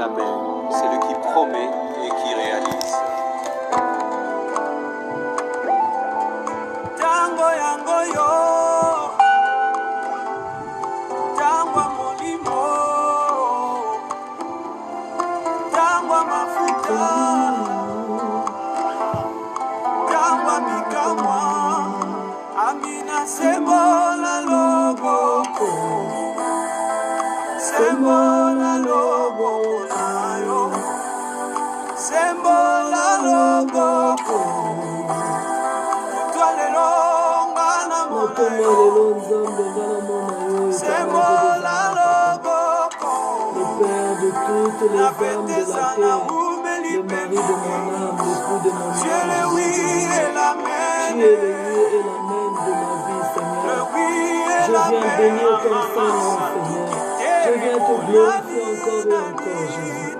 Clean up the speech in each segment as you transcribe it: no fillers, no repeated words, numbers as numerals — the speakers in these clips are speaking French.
Amen. C'est lui qui promet et qui réalise. Tango yango yo, tango molimo, tango mafuta, tango mikamwa, amina sembola loboko, sembola loboko nayo, sembola loboko. Le Père de toutes les âmes de la terre, le mari de mon âme, l'époux de mon âme, tu es le oui et l'amen de ma vie, Seigneur. Je viens bénir ton Saint-Nom, Seigneur. Je viens te glorifier encore et encore, Jésus.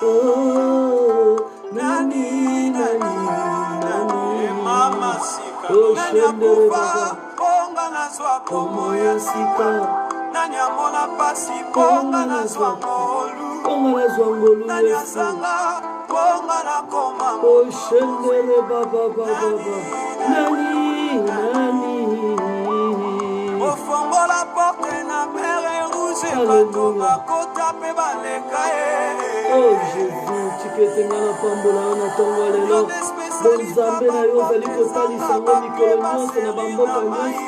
Oh, nani, nani, nani. Oh, Shendere Baba, Omoya Sika, Nanyamona pasi ponga na zwangolu, Yesu. ponga na koma. Oh, Shendere Baba, Baba, nani, nani. Ofongola porte na mere rouge, bato bakota pe baleka ye. Oh, Jésus, tiketengana pambola na tongo lelo. Bonzambe na yo zali kotalisa ngo mikolo nyonso na bamboka nyonso.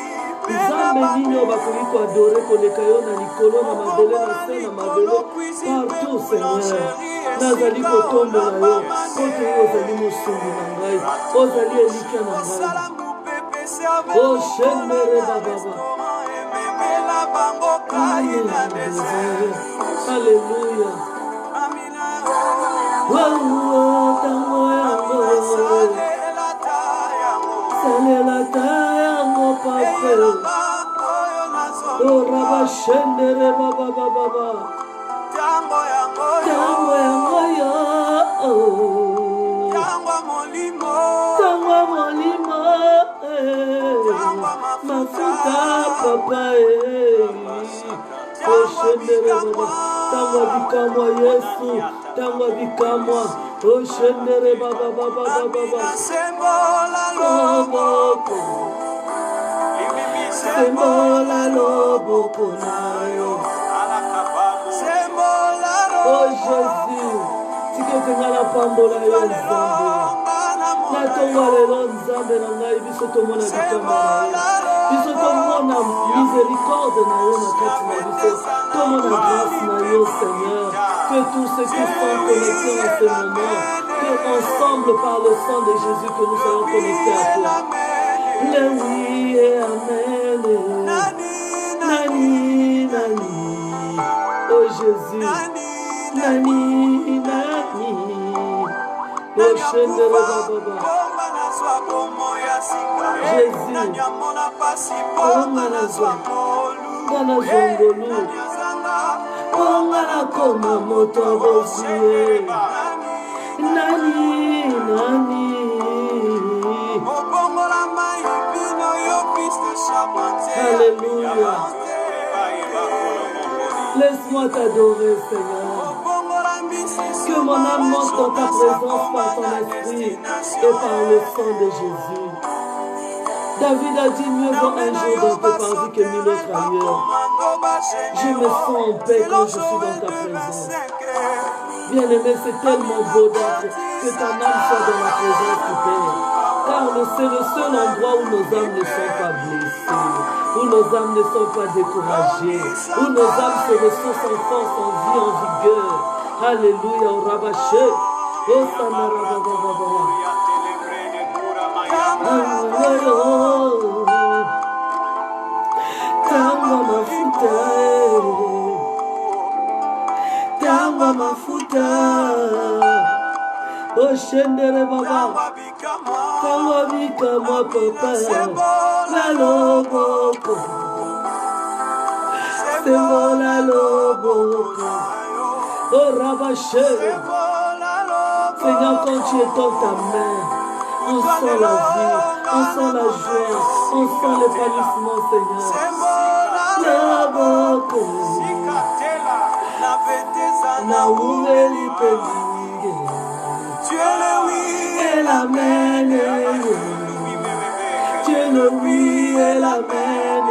Nzambe nini oyo bakoki koadore koleka yo na likolo na mabele na se na mabele partout, Seigneur. Nazali kotombola yo kote yo ozali mosungi na ngai, ozali elikya na ngai. Oh, Shendere Baba. Alléluia. Oh, tango yango salela tayango papa. Oh, Rabba Shendere Baba. Tango yango yo. Tango molimo. Mafuta papa. Oh, Shendere Baba. Tango bikamwa Yesu. Tango bikamwa. Oh, Shendere Baba. Sembola loboko. Sembola loboko nayo. Oh, Jésus. Tiketengala pambola yo Nzambe. Natonga lelo Nzambe na ngai biso tomona bikamwa na yo. Biso tomona miséricorde na yo na kati na biso. Tomona grâce na yo, Seigneur. Que tous ceux qui sont connectés en ce moment, que ensemble par le sang de Jésus que nous soyons connectés à toi. Le oui et amen. Nani. Oh Jésus. Nani. Oh Shendere Baba. Jésus. Onga na zongolu. Onga na koma moto abosie. Nani. Alléluia. Laisse-moi t'adorer, Seigneur. Que mon âme monte dans ta présence par ton esprit et par le sang de Jésus. David a dit mieux vaut un jour dans tes parvis que 1000 autres ailleurs. Je me sens en paix quand je suis dans ta présence. Bien-aimé, c'est tellement beau d'être que ta âme soit dans la présence du Père. Car c'est le seul endroit où nos âmes ne sont pas blessées, où nos âmes ne sont pas découragées, où nos âmes se ressourcent en force, en vie, en vigueur. Alléluia, au rabaché. Oh, Sanarababa. Tango mafuta. Oh, Shendere Baba. Tango bikamwa papa. La loboko. Sembola loboko. Oh, Rabaché. Seigneur, quand tu étends ta main, on sent la vie, on sent la joie, on sent l'épanouissement, Seigneur. na ouveli pelinge. Tu es le oui Et l'amen, tu es le oui et l'amen.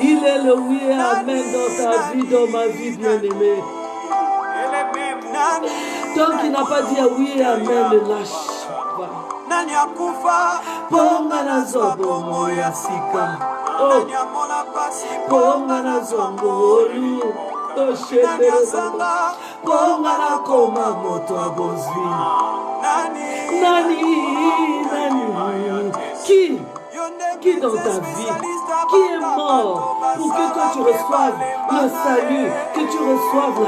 Il est le oui et amen dans ta vie, dans ma vie, bien-aimée. Tant qu'il n'a pas dit oui et amen, ne lâche pas. Ponga na zobo moya sika. Oh, ponga na zobo olu. Oh, shete ponga na koma moto abozwi. Nani. Qui dans ta vie, qui est mort pour que toi tu reçoives le salut, que tu reçoives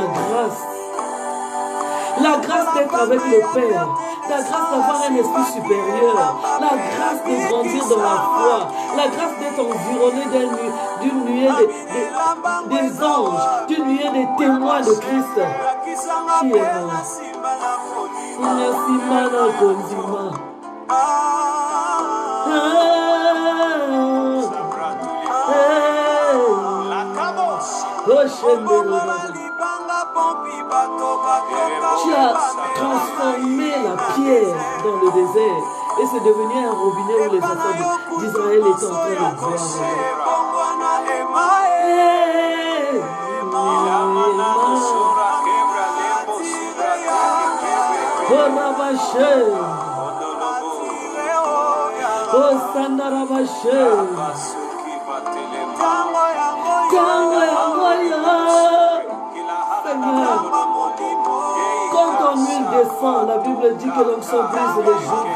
la grâce d'être avec le Père, la grâce d'avoir un esprit supérieur, la grâce de grandir dans la foi, la grâce d'être environné d'une nuée des anges, d'une nuée des témoins de Christ. Qui est mort? Merci, Mana Konzima. Tu as transformé la pierre dans le désert et c'est devenu un robinet où les enfants d'Israël étaient en train de boire. Quand ton huile descend, la Bible dit que l'onction brise les jours.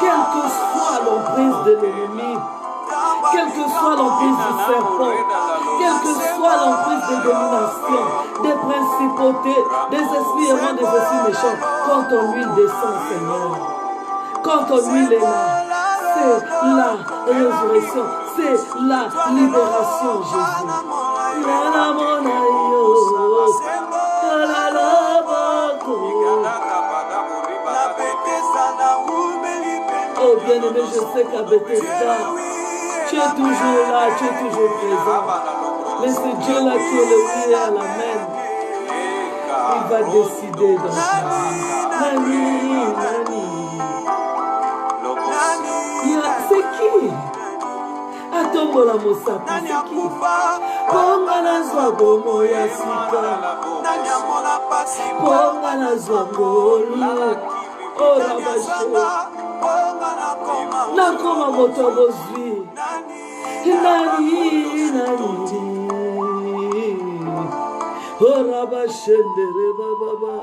Quelle que soit l'emprise de l'ennemi, quelle que soit l'emprise du serpent, quelle que soit l'emprise des dominations, des principautés, des esprits errants, des esprits méchants, quand ton huile descend, Seigneur, quand ton huile est là, c'est la résurrection, c'est la libération, Jésus. Oh bien-aimé, je sais qu'à Bethesda, tu es toujours là, tu es toujours présent. Mais c'est Dieu-là qui est le oui et à l'amen. Il va décider dans ta vie. C'est qui? Atombola Mosapi, c'est qui? Ponga na zwago moya sika. Ponga na zwago lu. Oh Rabashe. Nakoma moto bozwi. Nani. Oh Rabashe ndere baba.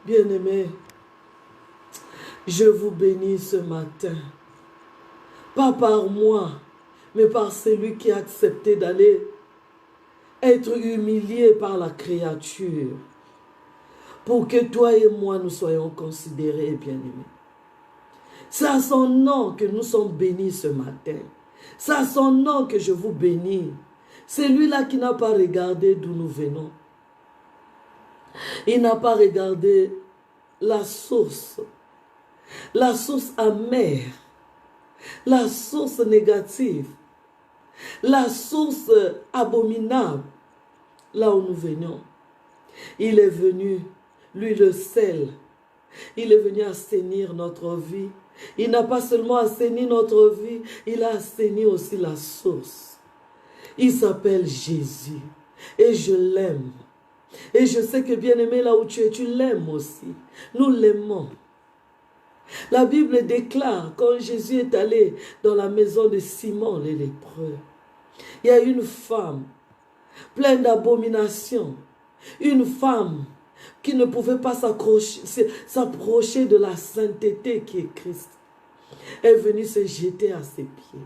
Bien-aimé, je vous bénis ce matin. Pas par moi, mais par celui qui a accepté d'aller être humilié par la créature, pour que toi et moi nous soyons considérés bien-aimés. C'est à son nom que nous sommes bénis ce matin. C'est à son nom que je vous bénis. C'est lui-là qui n'a pas regardé d'où nous venons. Il n'a pas regardé la source amère, la source négative, la source abominable, là où nous venions. Il est venu, lui le sel, il est venu assainir notre vie. Il n'a pas seulement assaini notre vie, il a assaini aussi la source. Il s'appelle Jésus et je l'aime. Et je sais que bien-aimé, là où tu es, tu l'aimes aussi. Nous l'aimons. La Bible déclare, quand Jésus est allé dans la maison de Simon les lépreux, il y a une femme pleine d'abominations, une femme qui ne pouvait pas s'approcher de la sainteté qui est Christ. Elle est venue se jeter à ses pieds.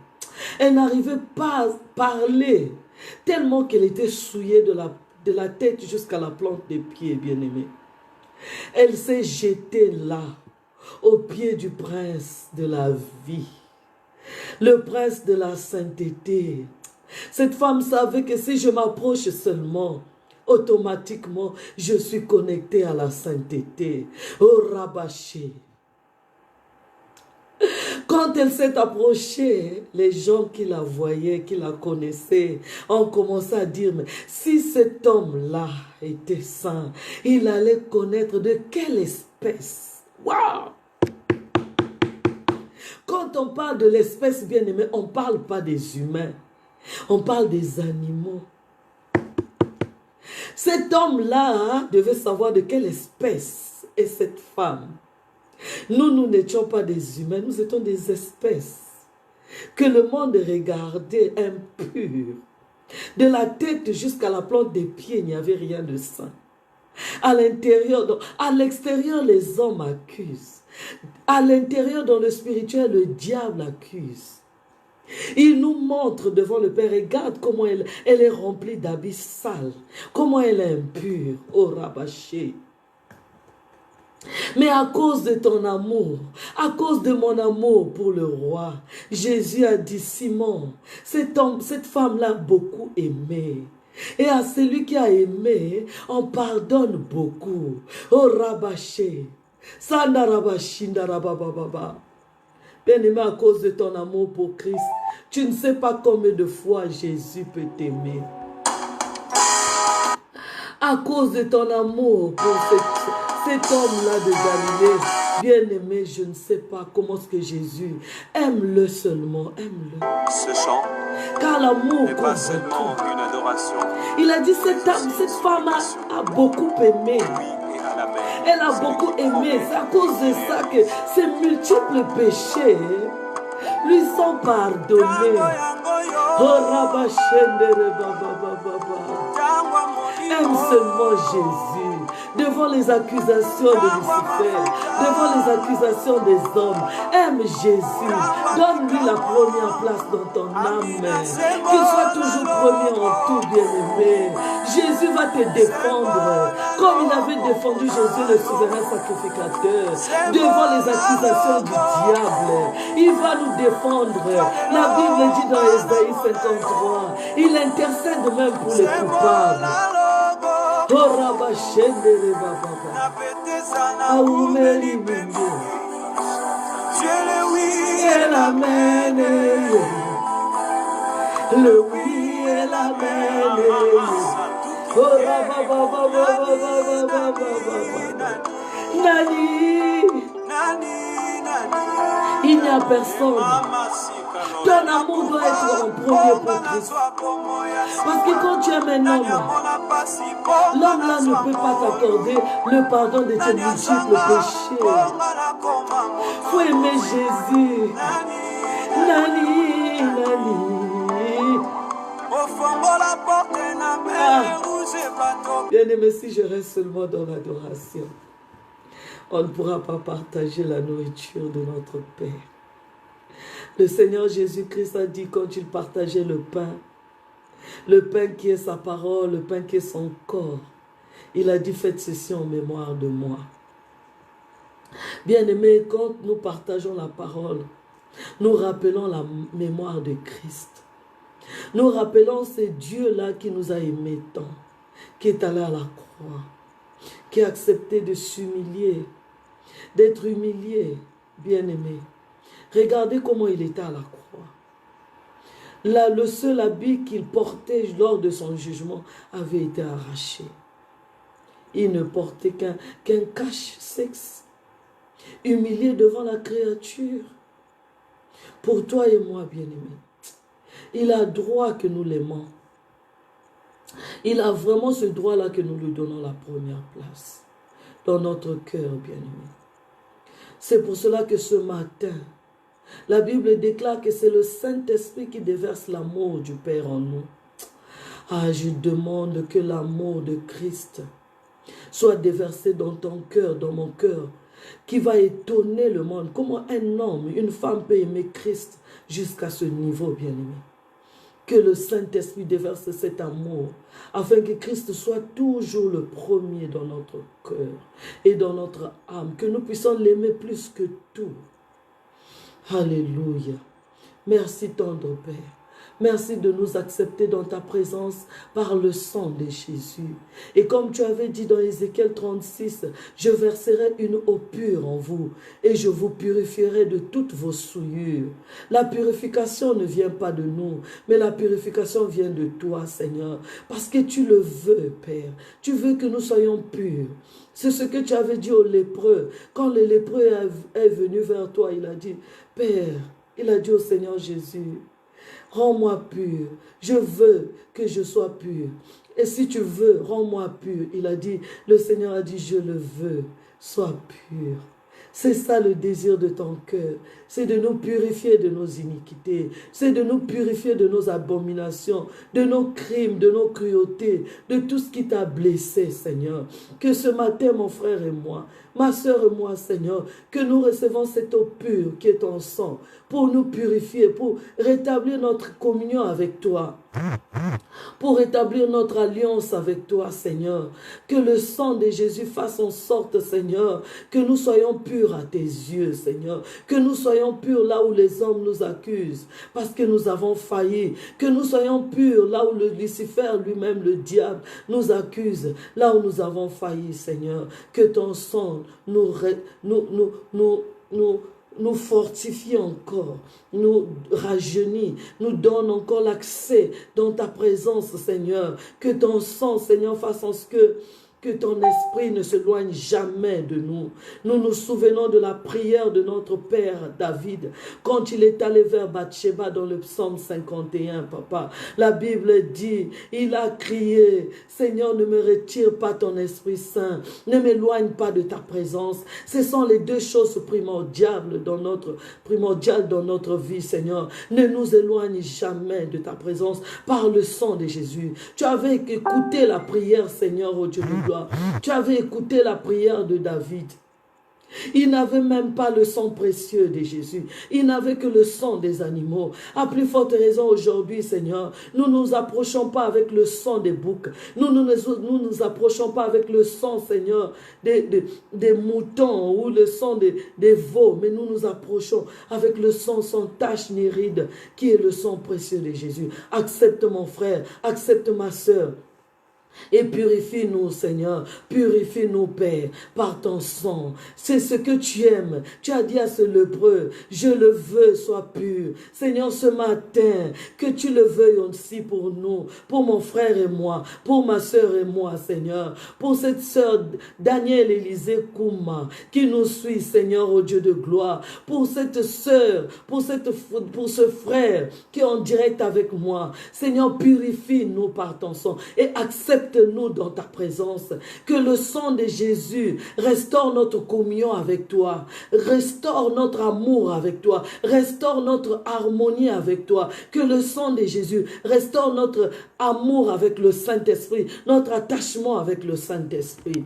Elle n'arrivait pas à parler, tellement qu'elle était souillée de la tête jusqu'à la plante des pieds, bien-aimée. Elle s'est jetée là, au pied du prince de la vie, le prince de la sainteté. Cette femme savait que si je m'approche seulement, automatiquement, je suis connecté à la sainteté. Oh Rabaché. Quand elle s'est approchée, les gens qui la voyaient, qui la connaissaient, ont commencé à dire, mais si cet homme-là était saint, il allait connaître de quelle espèce. Waouh! Quand on parle de l'espèce bien-aimée, on ne parle pas des humains, on parle des animaux. Cet homme-là devait savoir de quelle espèce est cette femme. Nous n'étions pas des humains, nous étions des espèces que le monde regardait impures. De la tête jusqu'à la plante des pieds, il n'y avait rien de saint. À l'intérieur, à l'extérieur, les hommes accusent. À l'intérieur, dans le spirituel, le diable accuse. Il nous montre devant le Père, regarde comment elle est remplie d'habits sales, comment elle est impure, oh Rabaché. Mais à cause de ton amour, à cause de mon amour pour le roi, Jésus a dit, Simon, cette femme-là a beaucoup aimé. Et à celui qui a aimé, on pardonne beaucoup. Oh Rabaché, Sandarabashindarabababa. Bien-aimé, à cause de ton amour pour Christ, tu ne sais pas combien de fois Jésus peut t'aimer. À cause de ton amour pour cet homme-là de Galilée, bien-aimé, je ne sais pas comment est-ce que Jésus aime-le seulement, aime-le. Ce chant Car l'amour n'est pas couvre seulement tout. une adoration. Il a dit, cette femme a beaucoup aimé. Oui, et à la mer. Elle a beaucoup aimé. C'est à cause de ça que ses multiples péchés lui sont pardonnés. Oh, Rabachendere Baba Baba Baba. Aime seulement Jésus. Devant les accusations de Lucifer, devant les accusations des hommes, aime Jésus. Donne-lui la première place dans ton âme. Qu'il soit toujours premier en tout, bien-aimé. Jésus va te défendre comme il avait défendu Jésus, le souverain sacrificateur, devant les accusations du diable. Il va nous défendre. La Bible dit dans Ésaïe 53, il intercède même pour les coupables. Oh Rabachendere Baba. Aoumeli Mingo. Et l'amen. Le oui et l'amen. Oh Rababa. Nani. Il n'y a personne. Ton amour doit être en premier pour Christ. Parce que quand tu aimes un homme, l'homme-là ne peut pas t'accorder le pardon de tes multiples péchés. Il faut aimer Jésus. Nani. Bien-aimé, si je reste seulement dans l'adoration, on ne pourra pas partager la nourriture de notre Père. Le Seigneur Jésus-Christ a dit quand il partageait le pain qui est sa parole, le pain qui est son corps, il a dit faites ceci en mémoire de moi. Bien-aimés, quand nous partageons la parole, nous rappelons la mémoire de Christ. Nous rappelons ce Dieu-là qui nous a aimés tant, qui est allé à la croix, qui a accepté de s'humilier, d'être humilié, bien-aimé. Regardez comment il était à la croix. Là, le seul habit qu'il portait lors de son jugement avait été arraché. Il ne portait qu'un cache-sexe, humilié devant la créature. Pour toi et moi, bien-aimé, il a droit que nous l'aimons. Il a vraiment ce droit-là que nous lui donnons la première place dans notre cœur, bien-aimé. C'est pour cela que ce matin, la Bible déclare que c'est le Saint-Esprit qui déverse l'amour du Père en nous. Ah, je demande que l'amour de Christ soit déversé dans ton cœur, dans mon cœur, qui va étonner le monde. Comment un homme, une femme peut aimer Christ jusqu'à ce niveau, bien-aimé. Que le Saint-Esprit déverse cet amour, afin que Christ soit toujours le premier dans notre cœur et dans notre âme, que nous puissions l'aimer plus que tout. Alléluia. Merci tendre Père, Merci de nous accepter dans ta présence par le sang de Jésus. Et comme tu avais dit dans Ézéchiel 36, je verserai une eau pure en vous et je vous purifierai de toutes vos souillures. La purification ne vient pas de nous, mais la purification vient de toi, Seigneur, parce que tu le veux, Père. Tu veux que nous soyons purs. C'est ce que tu avais dit aux lépreux. Quand le lépreux est venu vers toi, il a dit, Père, il a dit au Seigneur Jésus, rends-moi pur, je veux que je sois pur. Et si tu veux, rends-moi pur. Il a dit, le Seigneur a dit, je le veux, sois pur. C'est ça le désir de ton cœur. C'est de nous purifier de nos iniquités. C'est de nous purifier de nos abominations, de nos crimes, de nos cruautés, de tout ce qui t'a blessé, Seigneur. Que ce matin, mon frère et moi, ma soeur et moi, Seigneur, que nous recevons cette eau pure qui est ton sang pour nous purifier, pour rétablir notre communion avec toi, pour rétablir notre alliance avec toi, Seigneur. Que le sang de Jésus fasse en sorte, Seigneur, que nous soyons purs à tes yeux, Seigneur. Que nous soyons purs là où les hommes nous accusent, parce que nous avons failli. Que nous soyons purs là où le Lucifer lui-même, le diable, nous accuse, là où nous avons failli, Seigneur. Que ton sang nous fortifie encore, nous rajeunit, nous donne encore l'accès dans ta présence, Seigneur. Que ton sang, Seigneur, fasse en sorte que ton esprit ne s'éloigne jamais de nous. Nous nous souvenons de la prière de notre Père David, quand il est allé vers Bathsheba dans le psaume 51, papa. La Bible dit, il a crié, Seigneur, ne me retire pas ton Esprit Saint, ne m'éloigne pas de ta présence. Ce sont les deux choses primordiales dans notre vie, Seigneur. Ne nous éloigne jamais de ta présence par le sang de Jésus. Tu avais écouté la prière, Seigneur, au Dieu de gloire. Tu avais écouté la prière de David. Il n'avait même pas le sang précieux de Jésus. Il n'avait que le sang des animaux. À plus forte raison aujourd'hui, Seigneur, nous ne nous approchons pas avec le sang des boucs. Nous ne nous approchons pas avec le sang, Seigneur, des moutons ou le sang des veaux. Mais nous nous approchons avec le sang sans tache ni ride, qui est le sang précieux de Jésus. Accepte mon frère, accepte ma soeur. Et purifie-nous, Seigneur, purifie-nous, Père, par ton sang. C'est ce que tu aimes. Tu as dit à ce lépreux, je le veux, sois pur. Seigneur, ce matin, que tu le veuilles aussi pour nous, pour mon frère et moi, pour ma soeur et moi, Seigneur, pour cette soeur Daniel Élisée Kouma, qui nous suit, Seigneur, au Dieu de gloire, pour cette soeur, pour ce frère qui est en direct avec moi. Seigneur, purifie-nous par ton sang et accepte-nous dans ta présence. Que le sang de Jésus restaure notre communion avec toi, restaure notre amour avec toi, restaure notre harmonie avec toi. Que le sang de Jésus restaure notre amour avec le Saint-Esprit, notre attachement avec le Saint-Esprit.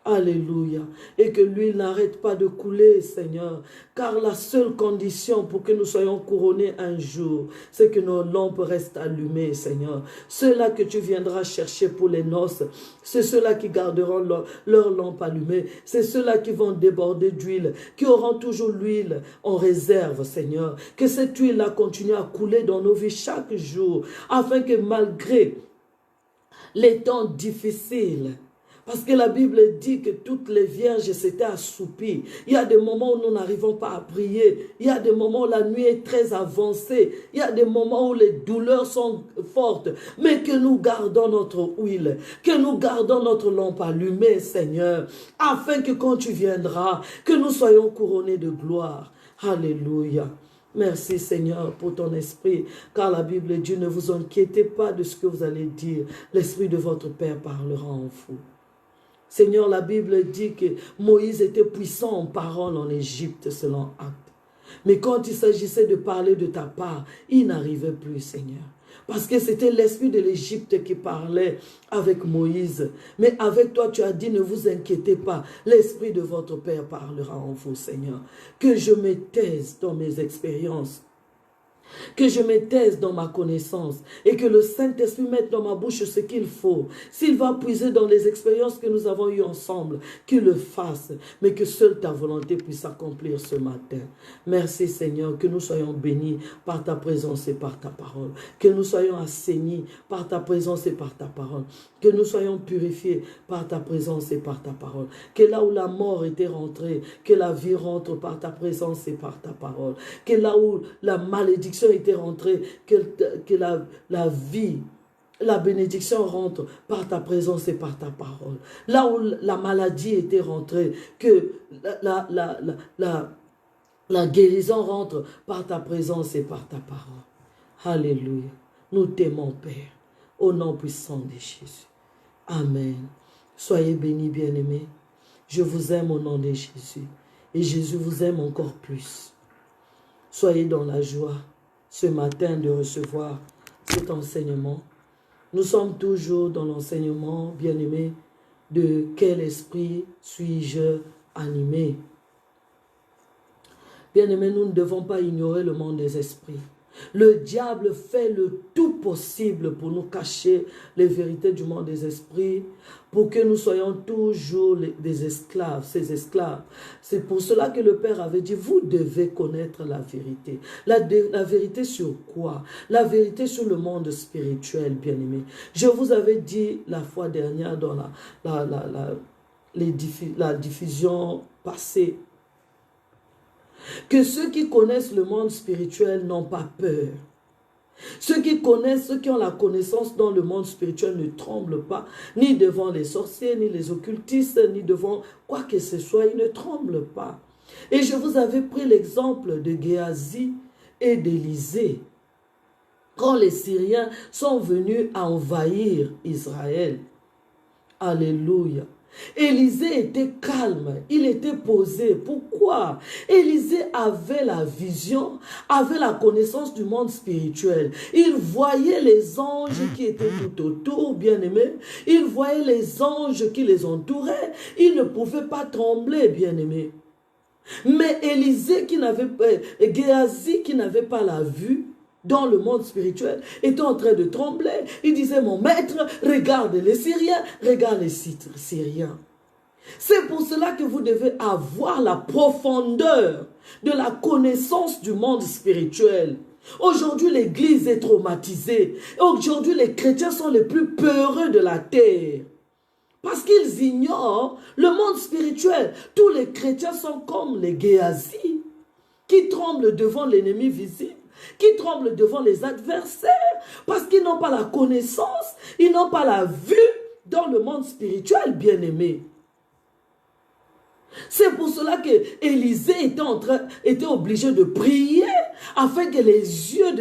Alléluia. Et que l'huile n'arrête pas de couler, Seigneur. Car la seule condition pour que nous soyons couronnés un jour, c'est que nos lampes restent allumées, Seigneur. Ceux-là que tu viendras chercher pour les noces, c'est ceux-là qui garderont leur lampe allumée. C'est ceux-là qui vont déborder d'huile, qui auront toujours l'huile en réserve, Seigneur. Que cette huile-là continue à couler dans nos vies chaque jour, afin que malgré les temps difficiles, parce que la Bible dit que toutes les vierges s'étaient assoupies. Il y a des moments où nous n'arrivons pas à prier. Il y a des moments où la nuit est très avancée. Il y a des moments où les douleurs sont fortes. Mais que nous gardons notre huile. Que nous gardons notre lampe allumée, Seigneur. Afin que quand tu viendras, que nous soyons couronnés de gloire. Alléluia. Merci Seigneur pour ton esprit, car la Bible dit, ne vous inquiétez pas de ce que vous allez dire. L'esprit de votre Père parlera en vous. Seigneur, la Bible dit que Moïse était puissant en parole en Égypte selon Actes. Mais quand il s'agissait de parler de ta part, il n'arrivait plus, Seigneur. Parce que c'était l'esprit de l'Égypte qui parlait avec Moïse. Mais avec toi, tu as dit, ne vous inquiétez pas. L'esprit de votre Père parlera en vous, Seigneur. Que je me taise dans mes expériences. Que je me taise dans ma connaissance et que le Saint-Esprit mette dans ma bouche ce qu'il faut. S'il va puiser dans les expériences que nous avons eues ensemble, qu'il le fasse, mais que seule ta volonté puisse s'accomplir ce matin. Merci Seigneur, que nous soyons bénis par ta présence et par ta parole. Que nous soyons assainis par ta présence et par ta parole. Que nous soyons purifiés par ta présence et par ta parole. Que là où la mort était rentrée, que la vie rentre par ta présence et par ta parole. Que là où la malédiction était rentrée, que la vie, la bénédiction rentre par ta présence et par ta parole. Là où la maladie était rentrée, que la guérison rentre par ta présence et par ta parole. Alléluia. Nous t'aimons, Père, au nom puissant de Jésus. Amen. Soyez bénis, bien-aimés. Je vous aime au nom de Jésus. Et Jésus vous aime encore plus. Soyez dans la joie ce matin de recevoir cet enseignement. Nous sommes toujours dans l'enseignement, bien-aimés, de quel esprit suis-je animé. Bien-aimés, nous ne devons pas ignorer le monde des esprits. Le diable fait le tout possible pour nous cacher les vérités du monde des esprits, pour que nous soyons toujours des esclaves, ces esclaves. C'est pour cela que le Père avait dit, vous devez connaître la vérité. La vérité sur quoi? La vérité sur le monde spirituel, bien-aimé. Je vous avais dit la fois dernière dans la diffusion passée, que ceux qui connaissent le monde spirituel n'ont pas peur. Ceux qui connaissent, ceux qui ont la connaissance dans le monde spirituel ne tremblent pas, ni devant les sorciers, ni les occultistes, ni devant quoi que ce soit, ils ne tremblent pas. Et je vous avais pris l'exemple de Géasi et d'Élisée. Quand les Syriens sont venus à envahir Israël. Alléluia. Élisée était calme, il était posé. Pourquoi? Élisée avait la vision, avait la connaissance du monde spirituel. Il voyait les anges qui étaient tout autour, bien-aimés. Il voyait les anges qui les entouraient. Il ne pouvait pas trembler, bien-aimés. Mais Élisée, Géasi qui n'avait pas la vue dans le monde spirituel, était en train de trembler. Il disait, mon maître, regarde les Syriens, regarde les Syriens. C'est pour cela que vous devez avoir la profondeur de la connaissance du monde spirituel. Aujourd'hui, l'Église est traumatisée. Aujourd'hui, les chrétiens sont les plus peureux de la terre. Parce qu'ils ignorent le monde spirituel. Tous les chrétiens sont comme les Géasi, qui tremblent devant l'ennemi visible, qui tremblent devant les adversaires, parce qu'ils n'ont pas la connaissance, ils n'ont pas la vue dans le monde spirituel, bien-aimé. C'est pour cela que Élisée était obligé de prier afin que les yeux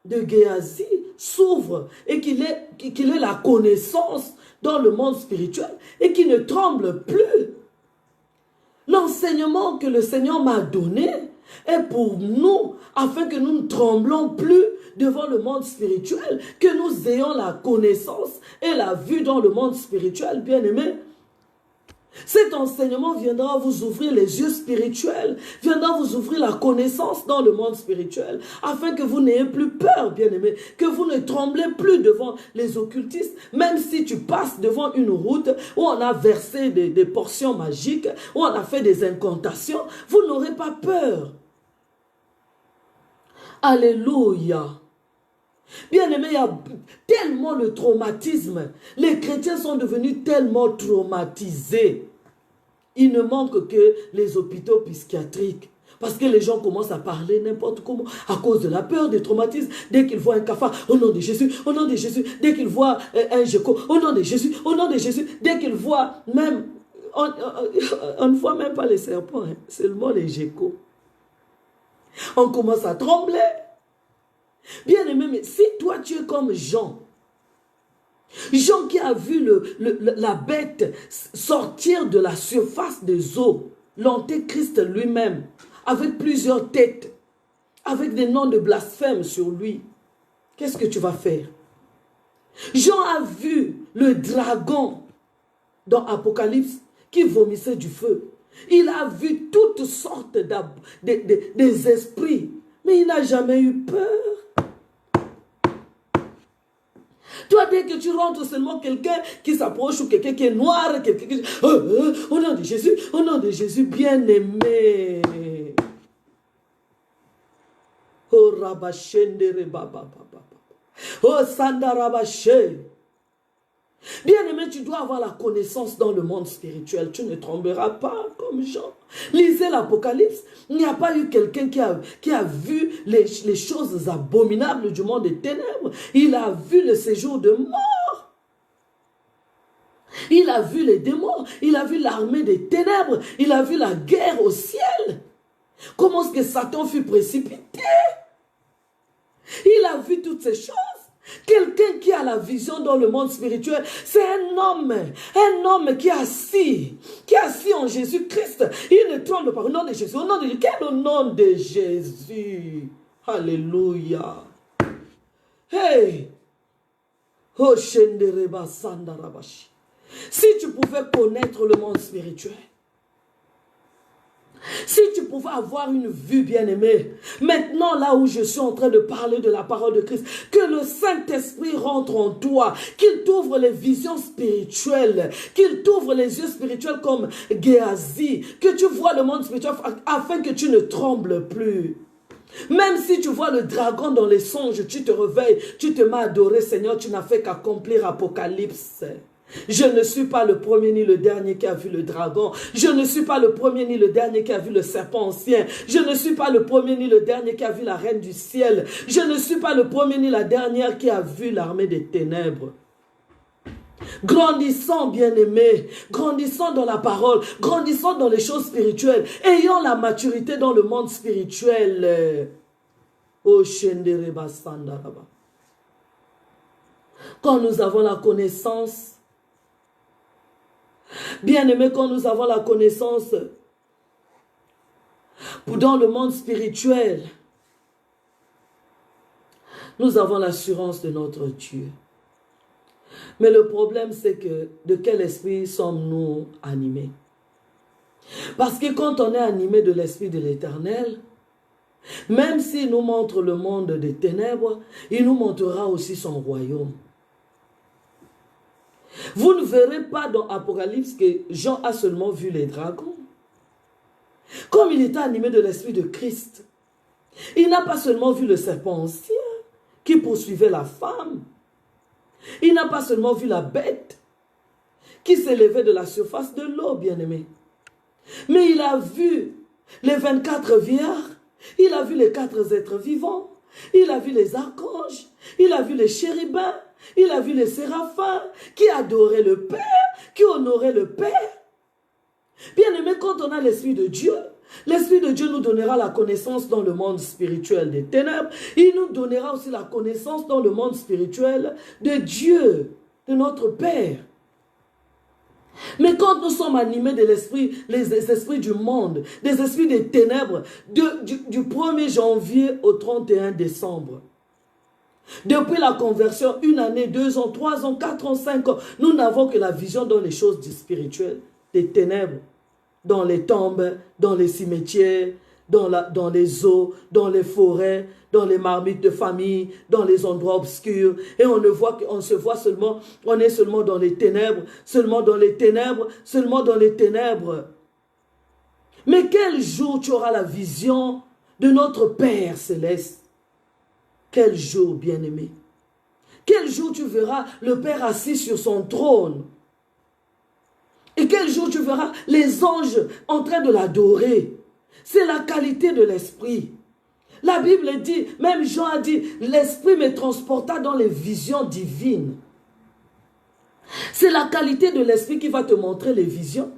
de Géasi s'ouvrent et qu'il ait la connaissance dans le monde spirituel et qu'il ne tremble plus. L'enseignement que le Seigneur m'a donné est pour nous, afin que nous ne tremblons plus devant le monde spirituel, que nous ayons la connaissance et la vue dans le monde spirituel, bien-aimés. Cet enseignement viendra vous ouvrir les yeux spirituels, viendra vous ouvrir la connaissance dans le monde spirituel, afin que vous n'ayez plus peur, bien-aimés, que vous ne tremblez plus devant les occultistes, même si tu passes devant une route où on a versé des portions magiques, où on a fait des incantations, vous n'aurez pas peur. Alléluia. Bien-aimés, il y a tellement de traumatisme. Les chrétiens sont devenus tellement traumatisés. Il ne manque que les hôpitaux psychiatriques. Parce que les gens commencent à parler n'importe comment à cause de la peur, du traumatisme. Dès qu'ils voient un cafard, au nom de Jésus, au nom de Jésus. Dès qu'ils voient un géco, au nom de Jésus, au nom de Jésus. Dès qu'ils voient même, on ne voit même pas les serpents, hein, seulement les gécos. On commence à trembler. Bien-aimé, mais si toi tu es comme Jean, Jean qui a vu la bête sortir de la surface des eaux, l'antéchrist lui-même, avec plusieurs têtes, avec des noms de blasphème sur lui, qu'est-ce que tu vas faire? Jean a vu le dragon dans Apocalypse qui vomissait du feu. Il a vu toutes sortes des esprits, mais il n'a jamais eu peur. Toi, dès que tu rentres seulement quelqu'un qui s'approche ou quelqu'un qui est noir, quelqu'un qui... au nom de Jésus, bien-aimé. Oh, Rabashende Baba. Oh, Sanda Rabashe. Bien-aimé, tu dois avoir la connaissance dans le monde spirituel. Tu ne trembleras pas comme Jean. Lisez l'Apocalypse. Il n'y a pas eu quelqu'un qui a vu les choses abominables du monde des ténèbres. Il a vu le séjour de mort. Il a vu les démons. Il a vu l'armée des ténèbres. Il a vu la guerre au ciel. Comment est-ce que Satan fut précipité? Il a vu toutes ces choses. Quelqu'un qui a la vision dans le monde spirituel, c'est un homme qui est assis en Jésus-Christ. Il ne tremble pas au nom de Jésus. Au nom de Jésus. Quel au nom de Jésus? Alléluia. Hey! Oh, Shendereba Sandarabashi. Si tu pouvais connaître le monde spirituel, si tu pouvais avoir une vue bien-aimée, maintenant là où je suis en train de parler de la parole de Christ, que le Saint-Esprit rentre en toi, qu'il t'ouvre les visions spirituelles, qu'il t'ouvre les yeux spirituels comme Géasi, que tu vois le monde spirituel afin que tu ne trembles plus. Même si tu vois le dragon dans les songes, tu te réveilles, tu te mets à adorer, Seigneur, tu n'as fait qu'accomplir Apocalypse. Je ne suis pas le premier ni le dernier qui a vu le dragon. Je ne suis pas le premier ni le dernier qui a vu le serpent ancien. Je ne suis pas le premier ni le dernier qui a vu la reine du ciel. Je ne suis pas le premier ni la dernière qui a vu l'armée des ténèbres. Grandissons, bien-aimés, grandissons dans la parole, grandissons dans les choses spirituelles, ayons la maturité dans le monde spirituel. Oh, Shendereba Sandaraba. Quand nous avons la connaissance, bien-aimés, quand nous avons la connaissance dans le monde spirituel, nous avons l'assurance de notre Dieu. Mais le problème, c'est que de quel esprit sommes-nous animés? Parce que quand on est animé de l'esprit de l'Éternel, même s'il nous montre le monde des ténèbres, il nous montrera aussi son royaume. Vous ne verrez pas dans Apocalypse que Jean a seulement vu les dragons. Comme il était animé de l'esprit de Christ, il n'a pas seulement vu le serpent ancien qui poursuivait la femme. Il n'a pas seulement vu la bête qui s'élevait de la surface de l'eau, bien-aimé. Mais il a vu les 24 vierges, il a vu les 4 êtres vivants, il a vu les archanges, il a vu les chérubins, il a vu les séraphins qui adoraient le Père, qui honoraient le Père. Bien-aimé, quand on a l'Esprit de Dieu nous donnera la connaissance dans le monde spirituel des ténèbres. Il nous donnera aussi la connaissance dans le monde spirituel de Dieu, de notre Père. Mais quand nous sommes animés de l'esprit, les esprits du monde, des esprits des ténèbres, du 1er janvier au 31 décembre, depuis la conversion, 1 année, 2 ans, 3 ans, 4 ans, 5 ans, nous n'avons que la vision dans les choses spirituelles, des ténèbres, dans les tombes, dans les cimetières, dans les eaux, dans les forêts, dans les marmites de famille, dans les endroits obscurs. Et on se voit seulement, on est seulement dans les ténèbres, seulement dans les ténèbres, seulement dans les ténèbres. Mais quel jour tu auras la vision de notre Père céleste? Quel jour, bien-aimé? Quel jour tu verras le Père assis sur son trône? Et quel jour tu verras les anges en train de l'adorer? C'est la qualité de l'esprit. La Bible dit, même Jean a dit, l'esprit me transporta dans les visions divines. C'est la qualité de l'esprit qui va te montrer les visions.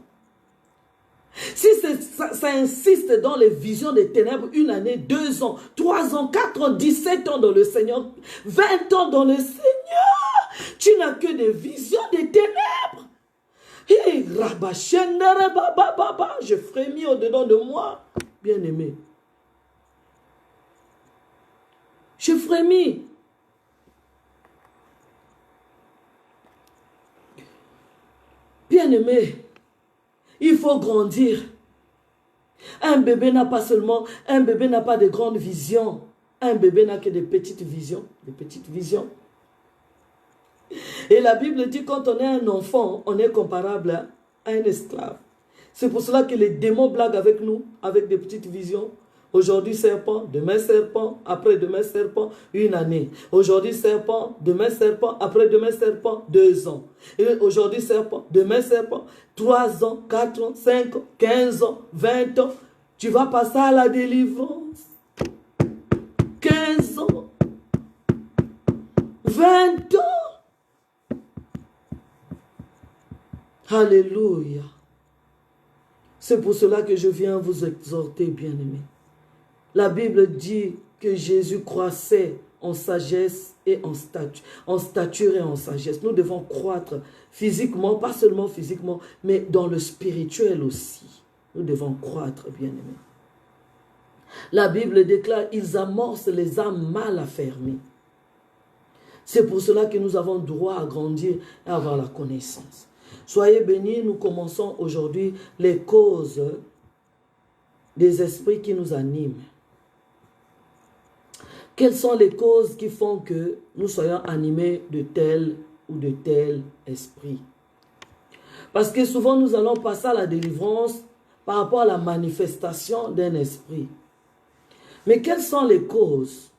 Si ça insiste dans les visions des ténèbres, 1 année, 2 ans, 3 ans, 4 ans, 17 ans dans le Seigneur, 20 ans dans le Seigneur, tu n'as que des visions des ténèbres. Et je frémis au-dedans de moi, bien-aimé. Je frémis. Bien-aimé, il faut grandir. Un bébé n'a pas seulement, un bébé n'a pas de grandes visions. Un bébé n'a que des petites visions. Des petites visions. Et la Bible dit quand on est un enfant, on est comparable à un esclave. C'est pour cela que les démons blaguent avec nous, avec des petites visions. Aujourd'hui serpent, demain serpent, après-demain serpent, une année. Aujourd'hui serpent, demain serpent, après-demain serpent, 2 ans. Et aujourd'hui serpent, demain serpent, 3 ans, 4 ans, 5 ans, 15 ans, 20 ans. Tu vas passer à la délivrance. 15 ans, 20 ans. Alléluia. C'est pour cela que je viens vous exhorter, bien-aimés. La Bible dit que Jésus croissait en sagesse et en stature et en sagesse. Nous devons croître physiquement, pas seulement physiquement, mais dans le spirituel aussi. Nous devons croître, bien-aimés. La Bible déclare, ils amorcent les âmes mal affermies. C'est pour cela que nous avons droit à grandir et à avoir la connaissance. Soyez bénis, nous commençons aujourd'hui les causes des esprits qui nous animent. Quelles sont les causes qui font que nous soyons animés de tel ou de tel esprit? Parce que souvent nous allons passer à la délivrance par rapport à la manifestation d'un esprit. Mais quelles sont les causes?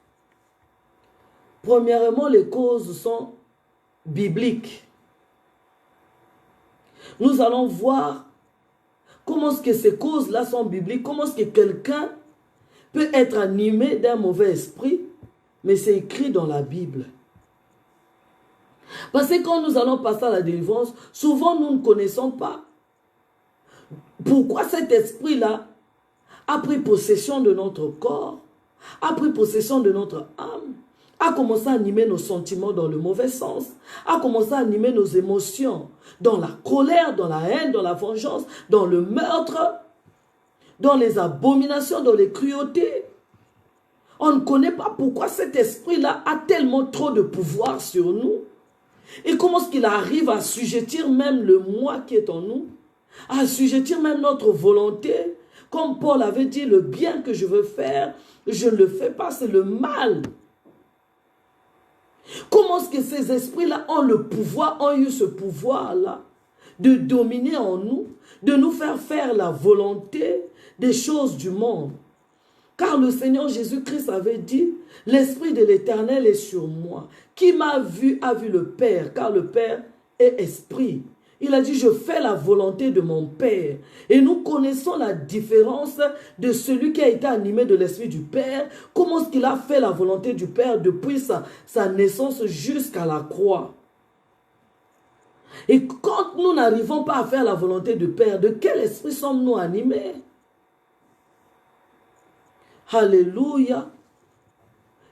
Premièrement, les causes sont bibliques. Nous allons voir comment est-ce que ces causes-là sont bibliques, comment est-ce que quelqu'un peut être animé d'un mauvais esprit, mais c'est écrit dans la Bible. Parce que quand nous allons passer à la délivrance, souvent nous ne connaissons pas pourquoi cet esprit-là a pris possession de notre corps, a pris possession de notre âme, a commencé à animer nos sentiments dans le mauvais sens, a commencé à animer nos émotions dans la colère, dans la haine, dans la vengeance, dans le meurtre, dans les abominations, dans les cruautés. On ne connaît pas pourquoi cet esprit-là a tellement trop de pouvoir sur nous. Et comment est-ce qu'il arrive à assujettir même le moi qui est en nous, à assujettir même notre volonté. Comme Paul avait dit, le bien que je veux faire, je ne le fais pas, c'est le mal. Comment est-ce que ces esprits-là ont le pouvoir, ont eu ce pouvoir-là de dominer en nous, de nous faire la volonté des choses du monde? Car le Seigneur Jésus-Christ avait dit, l'Esprit de l'Éternel est sur moi. Qui m'a vu a vu le Père, car le Père est esprit. Il a dit, je fais la volonté de mon Père. Et nous connaissons la différence de celui qui a été animé de l'Esprit du Père. Comment est-ce qu'il a fait la volonté du Père depuis sa naissance jusqu'à la croix. Et quand nous n'arrivons pas à faire la volonté du Père, de quel esprit sommes-nous animés? Alléluia.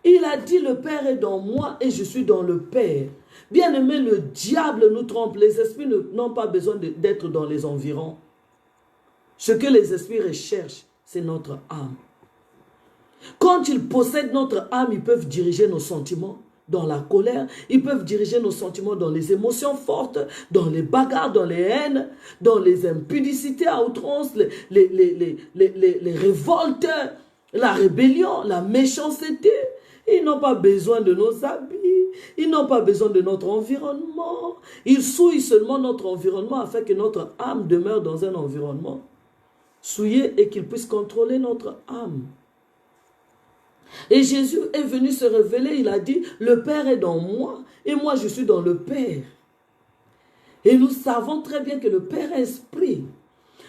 Il a dit, le Père est dans moi et je suis dans le Père. Bien-aimé, le diable nous trompe. Les esprits n'ont pas besoin d'être dans les environs. Ce que les esprits recherchent, c'est notre âme. Quand ils possèdent notre âme, ils peuvent diriger nos sentiments dans la colère. Ils peuvent diriger nos sentiments dans les émotions fortes, dans les bagarres, dans les haines, dans les impudicités à outrance, les révoltes, la rébellion, la méchanceté. Ils n'ont pas besoin de nos habits. Ils n'ont pas besoin de notre environnement. Ils souillent seulement notre environnement afin que notre âme demeure dans un environnement souillé et qu'ils puissent contrôler notre âme. Et Jésus est venu se révéler. Il a dit, le Père est dans moi et moi je suis dans le Père. Et nous savons très bien que le Père est esprit.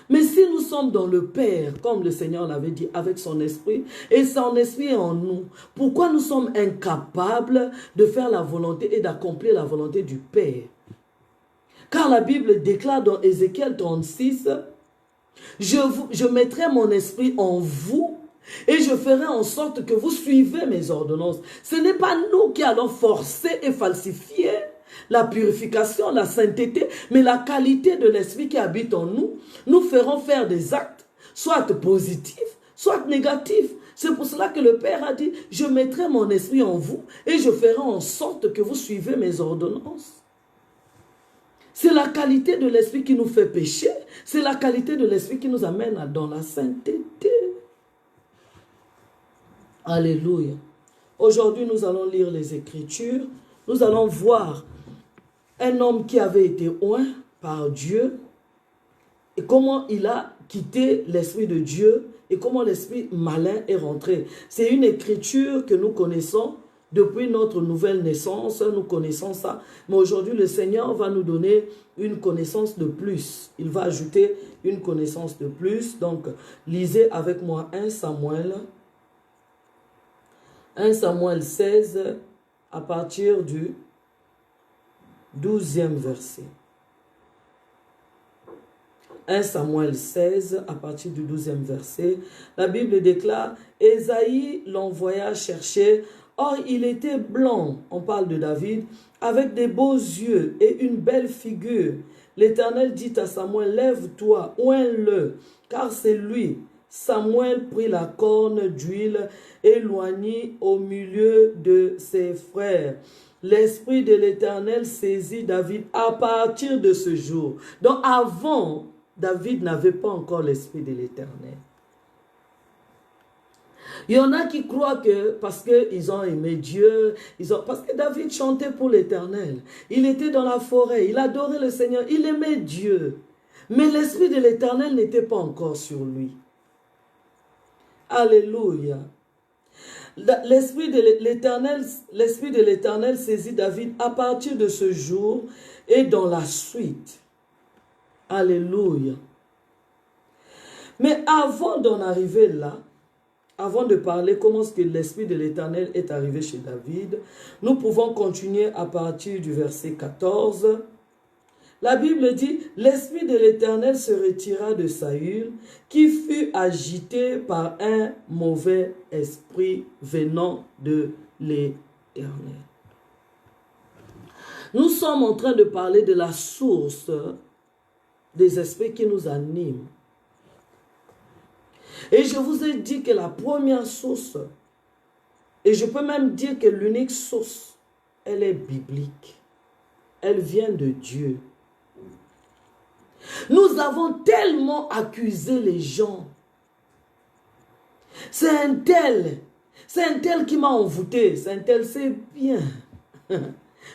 Mais si nous sommes dans le Père, comme le Seigneur l'avait dit, avec son esprit, et son esprit est en nous, pourquoi nous sommes incapables de faire la volonté et d'accomplir la volonté du Père? Car la Bible déclare dans Ézéchiel 36, je mettrai mon esprit en vous et je ferai en sorte que vous suivez mes ordonnances. Ce n'est pas nous qui allons forcer et falsifier la purification, la sainteté, mais la qualité de l'esprit qui habite en nous, nous ferons faire des actes, soit positifs, soit négatifs. C'est pour cela que le Père a dit, je mettrai mon esprit en vous et je ferai en sorte que vous suivez mes ordonnances. C'est la qualité de l'esprit qui nous fait pécher. C'est la qualité de l'esprit qui nous amène dans la sainteté. Alléluia. Aujourd'hui, nous allons lire les Écritures. Nous allons voir un homme qui avait été oint par Dieu et comment il a quitté l'esprit de Dieu et comment l'esprit malin est rentré. C'est une écriture que nous connaissons depuis notre nouvelle naissance, nous connaissons ça. Mais aujourd'hui, le Seigneur va nous donner une connaissance de plus. Il va ajouter une connaissance de plus. Donc, lisez avec moi 1 Samuel 16 à partir du 12e verset. 1 Samuel 16 à partir du 12e verset. La Bible déclare, Ésaïe l'envoya chercher. Or, il était blanc, on parle de David, avec des beaux yeux et une belle figure. L'Éternel dit à Samuel, lève-toi, oins-le, car c'est lui. Samuel prit la corne d'huile et l'oignit au milieu de ses frères. L'esprit de l'Éternel saisit David à partir de ce jour. Donc avant, David n'avait pas encore l'esprit de l'Éternel. Il y en a qui croient que parce qu'ils ont aimé Dieu, parce que David chantait pour l'Éternel. Il était dans la forêt, il adorait le Seigneur, il aimait Dieu. Mais l'esprit de l'Éternel n'était pas encore sur lui. Alléluia. L'esprit de l'Éternel saisit David à partir de ce jour et dans la suite. Alléluia. Mais avant d'en arriver là, avant de parler comment est-ce que l'esprit de l'Éternel est arrivé chez David, nous pouvons continuer à partir du verset 14. La Bible dit, l'esprit de l'Éternel se retira de Saül, qui fut agité par un mauvais esprit venant de l'Éternel. Nous sommes en train de parler de la source des esprits qui nous animent. Et je vous ai dit que la première source, et je peux même dire que l'unique source, elle est biblique. Elle vient de Dieu. Nous avons tellement accusé les gens. C'est un tel qui m'a envoûté, c'est un tel, c'est bien.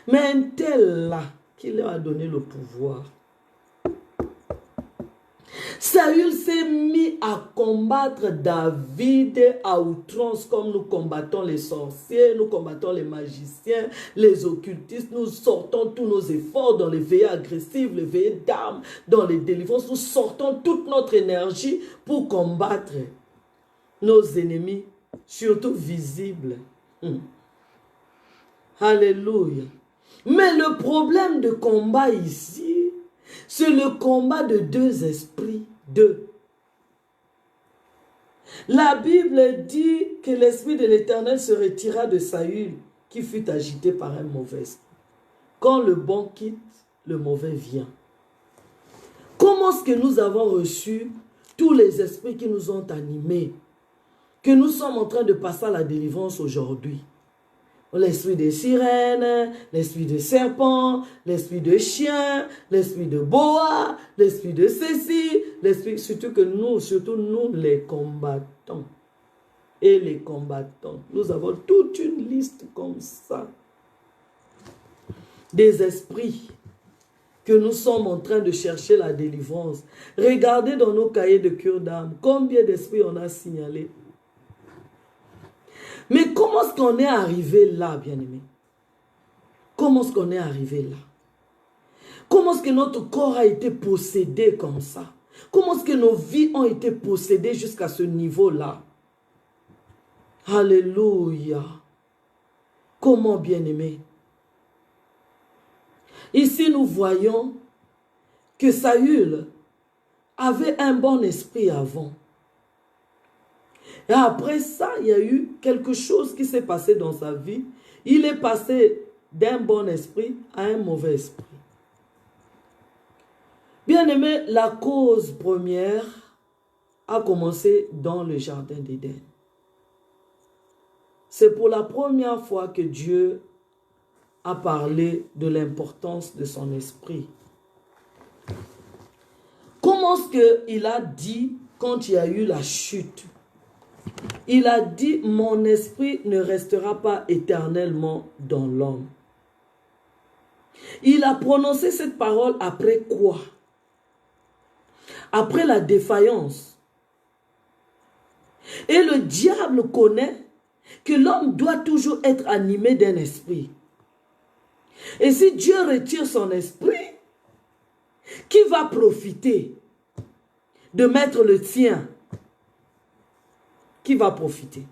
Mais un tel là, qui leur a donné le pouvoir. Saül s'est mis à combattre David à outrance comme nous combattons les sorciers, nous combattons les magiciens, les occultistes, nous sortons tous nos efforts dans les veillées agressives, les veillées d'armes, dans les délivrances, nous sortons toute notre énergie pour combattre nos ennemis, surtout visibles. Alléluia. Mais le problème de combat ici, c'est le combat de deux esprits. La Bible dit que l'esprit de l'Éternel se retira de Saül, qui fut agité par un mauvais esprit. Quand le bon quitte, le mauvais vient. Comment est-ce que nous avons reçu tous les esprits qui nous ont animés, que nous sommes en train de passer à la délivrance aujourd'hui? L'esprit des sirènes, l'esprit de serpent, l'esprit de chien, l'esprit de boa, l'esprit de ceci, l'esprit, surtout nous les combattants. Et les combattants, nous avons toute une liste comme ça. Des esprits que nous sommes en train de chercher la délivrance. Regardez dans nos cahiers de cure d'âme, combien d'esprits on a signalé. Mais comment est-ce qu'on est arrivé là, bien-aimé? Comment est-ce qu'on est arrivé là? Comment est-ce que notre corps a été possédé comme ça? Comment est-ce que nos vies ont été possédées jusqu'à ce niveau-là? Alléluia. Comment, bien-aimé? Ici, nous voyons que Saül avait un bon esprit avant. Et après ça, il y a eu quelque chose qui s'est passé dans sa vie. Il est passé d'un bon esprit à un mauvais esprit. Bien aimé, la cause première a commencé dans le jardin d'Éden. C'est pour la première fois que Dieu a parlé de l'importance de son esprit Comment est-ce qu'il a dit quand il y a eu la chute? Il a dit, mon esprit ne restera pas éternellement dans l'homme. Il a prononcé cette parole après quoi? Après la défaillance. Et le diable connaît que l'homme doit toujours être animé d'un esprit. Et si Dieu retire son esprit, qui va profiter de mettre le tien? Qui va profiter?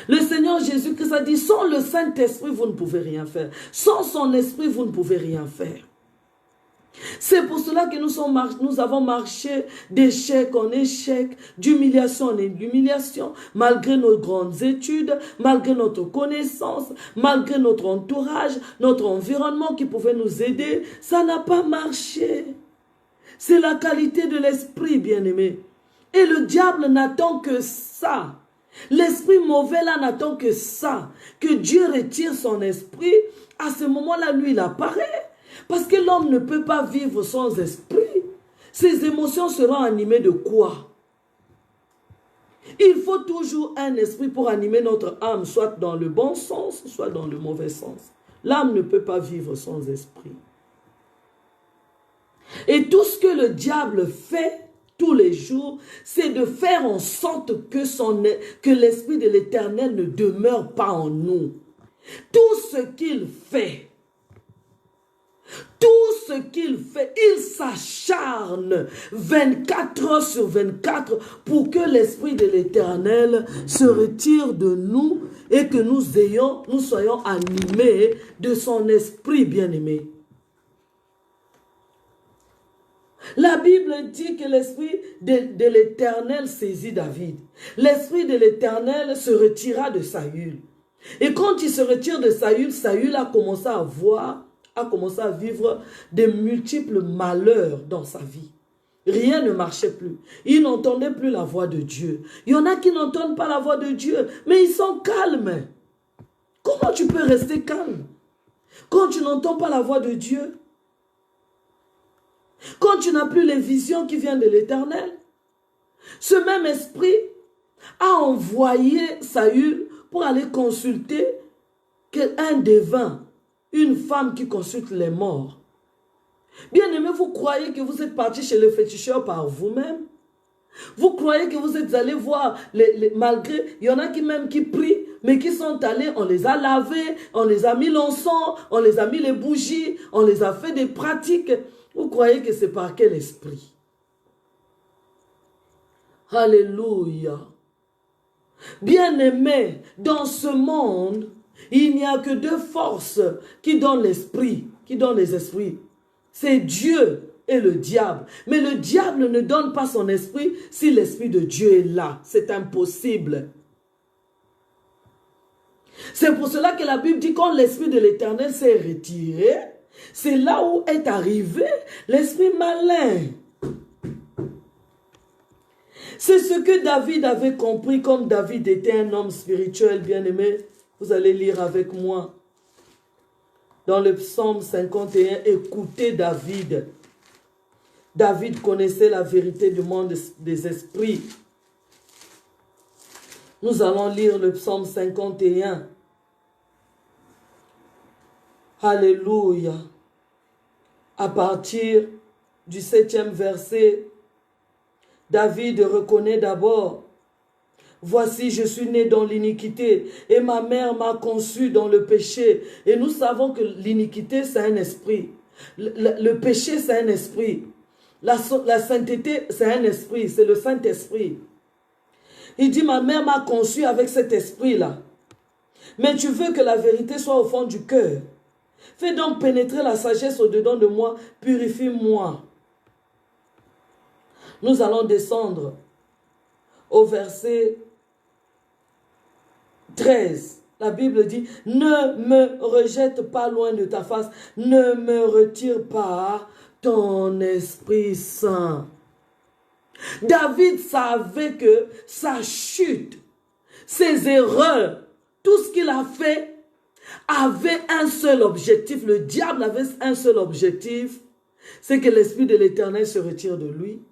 Le Seigneur Jésus-Christ a dit, sans le Saint-Esprit, vous ne pouvez rien faire. Sans son esprit, vous ne pouvez rien faire. C'est pour cela que nous avons marché d'échec en échec, d'humiliation en humiliation, malgré nos grandes études, malgré notre connaissance, malgré notre entourage, notre environnement qui pouvait nous aider. Ça n'a pas marché. C'est la qualité de l'esprit, bien-aimé. Et le diable n'attend que ça. L'esprit mauvais là n'attend que ça. Que Dieu retire son esprit. À ce moment-là, lui, il apparaît. Parce que l'homme ne peut pas vivre sans esprit. Ses émotions seront animées de quoi? Il faut toujours un esprit pour animer notre âme, soit dans le bon sens, soit dans le mauvais sens. L'âme ne peut pas vivre sans esprit. Et tout ce que le diable fait tous les jours, c'est de faire en sorte que l'esprit de l'Éternel ne demeure pas en nous. Tout ce qu'il fait, il s'acharne 24 heures sur 24 pour que l'Esprit de l'Éternel se retire de nous et que nous soyons animés de son esprit bien-aimé. La Bible dit que l'Esprit de l'Éternel saisit David. L'Esprit de l'Éternel se retira de Saül. Et quand il se retire de Saül, Saül a commencé à vivre de multiples malheurs dans sa vie. Rien ne marchait plus. Il n'entendait plus la voix de Dieu. Il y en a qui n'entendent pas la voix de Dieu, mais ils sont calmes. Comment tu peux rester calme quand tu n'entends pas la voix de Dieu? Quand tu n'as plus les visions qui viennent de l'Éternel? Ce même esprit a envoyé Saül pour aller consulter un devin, une femme qui consulte les morts. Bien-aimé, vous croyez que vous êtes parti chez le féticheur par vous-même? Vous croyez que vous êtes allé voir, malgré, il y en a qui prient, mais qui sont allés, on les a lavés, on les a mis l'encens, on les a mis les bougies, on les a fait des pratiques. Vous croyez que c'est par quel esprit? Alléluia. Bien-aimé, dans ce monde, il n'y a que deux forces qui donnent l'esprit, qui donnent les esprits. C'est Dieu et le diable. Mais le diable ne donne pas son esprit si l'esprit de Dieu est là. C'est impossible. C'est pour cela que la Bible dit quand l'esprit de l'Éternel s'est retiré, c'est là où est arrivé l'esprit malin. C'est ce que David avait compris, comme David était un homme spirituel, bien-aimé. Vous allez lire avec moi. Dans le psaume 51, écoutez David. David connaissait la vérité du monde des esprits. Nous allons lire le psaume 51. Alléluia. À partir du 7e verset, David reconnaît d'abord: voici, je suis né dans l'iniquité et ma mère m'a conçu dans le péché. Et nous savons que l'iniquité, c'est un esprit. Le péché, c'est un esprit. La sainteté, c'est un esprit. C'est le Saint-Esprit. Il dit, ma mère m'a conçu avec cet esprit-là. Mais tu veux que la vérité soit au fond du cœur. Fais donc pénétrer la sagesse au-dedans de moi. Purifie-moi. Nous allons descendre au verset 13. La Bible dit, ne me rejette pas loin de ta face, ne me retire pas ton Esprit Saint. David savait que sa chute, ses erreurs, tout ce qu'il a fait, avait un seul objectif, le diable avait un seul objectif, c'est que l'Esprit de l'Éternel se retire de lui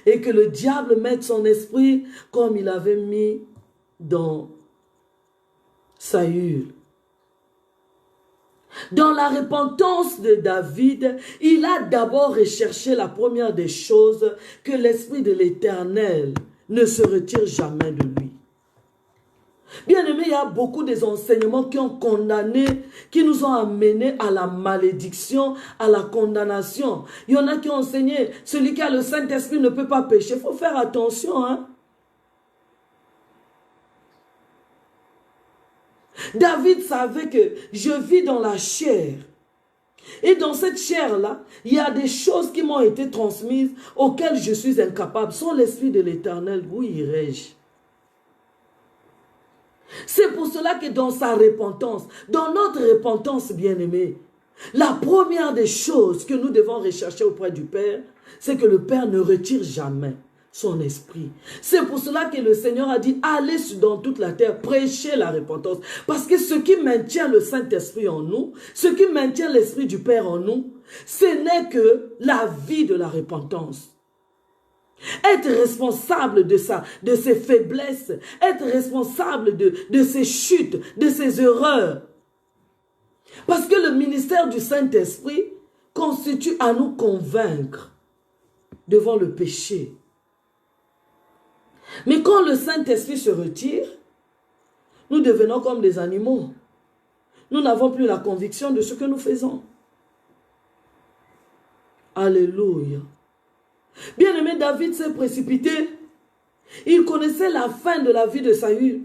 et que le diable mette son esprit comme il avait mis dans Saül. Dans la repentance de David, il a d'abord recherché la première des choses, que l'Esprit de l'Éternel ne se retire jamais de lui. Bien aimé, il y a beaucoup des enseignements qui ont condamné, qui nous ont amenés à la malédiction, à la condamnation. Il y en a qui ont enseigné, celui qui a le Saint-Esprit ne peut pas pécher. Il faut faire attention, hein. David savait que je vis dans la chair. Et dans cette chair-là, il y a des choses qui m'ont été transmises auxquelles je suis incapable. Sans l'Esprit de l'Éternel, où irais-je? C'est pour cela que dans sa repentance, dans notre repentance, bien-aimé, la première des choses que nous devons rechercher auprès du Père, c'est que le Père ne retire jamais son esprit. C'est pour cela que le Seigneur a dit, allez dans toute la terre, prêchez la repentance. Parce que ce qui maintient le Saint-Esprit en nous, ce qui maintient l'Esprit du Père en nous, ce n'est que la vie de la repentance. Être responsable de ça, de ses faiblesses, être responsable de ses chutes, de ses erreurs. Parce que le ministère du Saint-Esprit constitue à nous convaincre devant le péché. Mais quand le Saint-Esprit se retire, nous devenons comme des animaux. Nous n'avons plus la conviction de ce que nous faisons. Alléluia. Bien-aimé, David s'est précipité. Il connaissait la fin de la vie de Saül.